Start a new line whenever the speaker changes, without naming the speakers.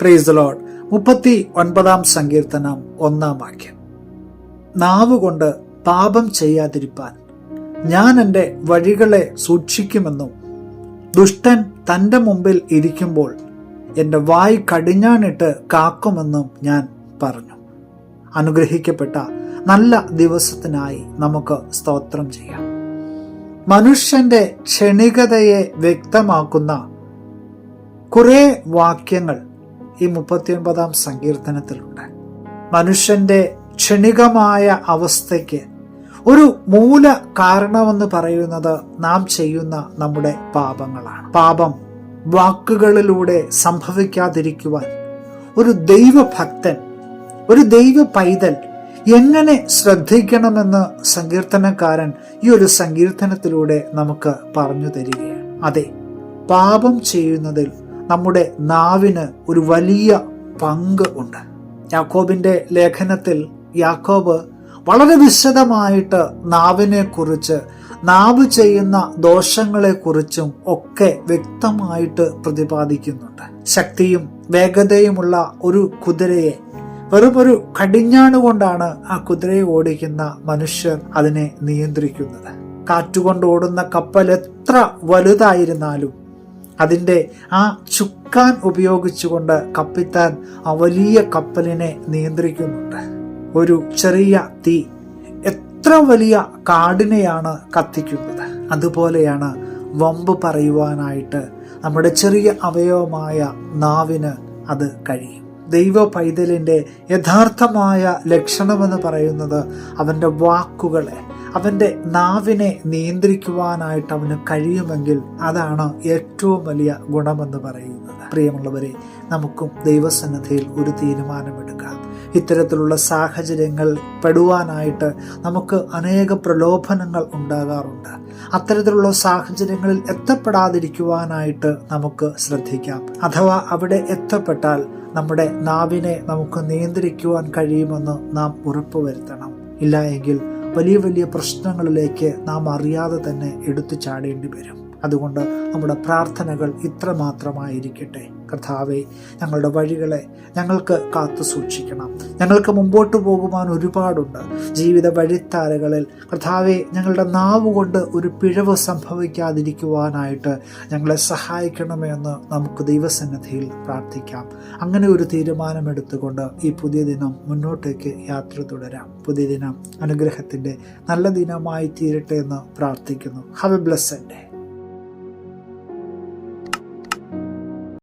Praise the Lord. 39 സങ്കീർത്തനം 1 വാക്യം. നാവുകൊണ്ട് പാപം ചെയ്യാതിരിപ്പാൻ ഞാൻ എൻ്റെ വഴികളെ സൂക്ഷിക്കുമെന്നും ദുഷ്ടൻ തൻ്റെ മുമ്പിൽ ഇരിക്കുമ്പോൾ എൻ്റെ വായ് കടിഞ്ഞാണിട്ട് കാക്കുമെന്നും ഞാൻ പറഞ്ഞു. അനുഗ്രഹിക്കപ്പെട്ട നല്ല ദിവസത്തിനായി നമുക്ക് സ്തോത്രം ചെയ്യാം. മനുഷ്യന്റെ ക്ഷണികതയെ വ്യക്തമാക്കുന്ന കുറെ വാക്യങ്ങൾ ഈ 39 സങ്കീർത്തനത്തിലുണ്ട്. മനുഷ്യന്റെ ക്ഷണികമായ അവസ്ഥയ്ക്ക് ഒരു മൂല കാരണമെന്ന് പറയുന്നത് നാം ചെയ്യുന്ന നമ്മുടെ പാപങ്ങളാണ്. പാപം വാക്കുകളിലൂടെ സംഭവിക്കാതിരിക്കുവാൻ ഒരു ദൈവഭക്തൻ, ഒരു ദൈവ പൈതൽ എങ്ങനെ ശ്രദ്ധിക്കണമെന്ന് സങ്കീർത്തനക്കാരൻ ഈ ഒരു സങ്കീർത്തനത്തിലൂടെ നമുക്ക് പറഞ്ഞു തരികയാണ്. അതെ, പാപം ചെയ്യുന്നതിൽ നമ്മുടെ നാവിന് ഒരു വലിയ പങ്ക് ഉണ്ട്. യാക്കോബിന്റെ ലേഖനത്തിൽ യാക്കോബ് വളരെ വിശദമായിട്ട് നാവിനെ കുറിച്ച്, നാവ് ചെയ്യുന്ന ദോഷങ്ങളെ കുറിച്ചും ഒക്കെ വ്യക്തമായിട്ട് പ്രതിപാദിക്കുന്നുണ്ട്. ശക്തിയും വേഗതയുമുള്ള ഒരു കുതിരയെ വെറുമൊരു കടിഞ്ഞാണുകൊണ്ടാണ് ആ കുതിരയെ ഓടിക്കുന്ന മനുഷ്യർ അതിനെ നിയന്ത്രിക്കുന്നത്. കാറ്റുകൊണ്ട് ഓടുന്ന കപ്പൽ എത്ര വലുതായിരുന്നാലും അതിൻ്റെ ആ ചുക്കാൻ ഉപയോഗിച്ചുകൊണ്ട് കപ്പിത്താൻ ആ വലിയ കപ്പലിനെ നിയന്ത്രിക്കുന്നുണ്ട്. ഒരു ചെറിയ തീ എത്ര വലിയ കാടിനെയാണ് കത്തിക്കുന്നത്. അതുപോലെയാണ് വമ്പ് പറയുവാനായിട്ട് നമ്മുടെ ചെറിയ അവയവമായ നാവിന് അത് കഴിയും. ദൈവ പൈതലിൻ്റെ യഥാർത്ഥമായ ലക്ഷണമെന്ന് പറയുന്നത് അവൻ്റെ വാക്കുകളെ, അവൻ്റെ നാവിനെ നിയന്ത്രിക്കുവാനായിട്ട് അവന് കഴിയുമെങ്കിൽ അതാണ് ഏറ്റവും വലിയ ഗുണമെന്ന് പറയുന്നത്. പ്രിയമുള്ളവരെ, നമുക്കും ദൈവസന്നിധിയിൽ ഒരു തീരുമാനമെടുക്കാം. ഇത്തരത്തിലുള്ള സാഹചര്യങ്ങൾ പെടുവാനായിട്ട് നമുക്ക് അനേക പ്രലോഭനങ്ങൾ ഉണ്ടാകാറുണ്ട്. അത്തരത്തിലുള്ള സാഹചര്യങ്ങളിൽ എത്തപ്പെടാതിരിക്കുവാനായിട്ട് നമുക്ക് ശ്രദ്ധിക്കാം. അഥവാ അവിടെ എത്തപ്പെട്ടാൽ നമ്മുടെ നാവിനെ നമുക്ക് നിയന്ത്രിക്കുവാൻ കഴിയുമെന്ന് നാം ഉറപ്പുവരുത്തണം. ഇല്ല എങ്കിൽ വലിയ വലിയ പ്രശ്നങ്ങളിലേക്ക് നാം അറിയാതെ തന്നെ എടുത്തു ചാടേണ്ടി വരും. അതുകൊണ്ട് നമ്മുടെ പ്രാർത്ഥനകൾ ഇത്രമാത്രമായിരിക്കട്ടെ. കർത്താവേ, ഞങ്ങളുടെ വഴികളെ ഞങ്ങൾക്ക് കാത്തു സൂക്ഷിക്കണം. ഞങ്ങൾക്ക് മുമ്പോട്ട് പോകുവാൻ ഒരുപാടുണ്ട്. ജീവിത വഴിത്താരകളിൽ കർത്താവേ, ഞങ്ങളുടെ നാവ് കൊണ്ട് ഒരു പിഴവ് സംഭവിക്കാതിരിക്കുവാനായിട്ട് ഞങ്ങളെ സഹായിക്കണമെന്ന് നമുക്ക് ദൈവസന്നിധിയിൽ പ്രാർത്ഥിക്കാം. അങ്ങനെ ഒരു തീരുമാനമെടുത്തുകൊണ്ട് ഈ പുതിയ ദിനം മുന്നോട്ടേക്ക് യാത്ര തുടരാം. പുതിയ ദിനം അനുഗ്രഹത്തിൻ്റെ നല്ല ദിനമായി തീരട്ടെ എന്ന് പ്രാർത്ഥിക്കുന്നു. Have A blessed day.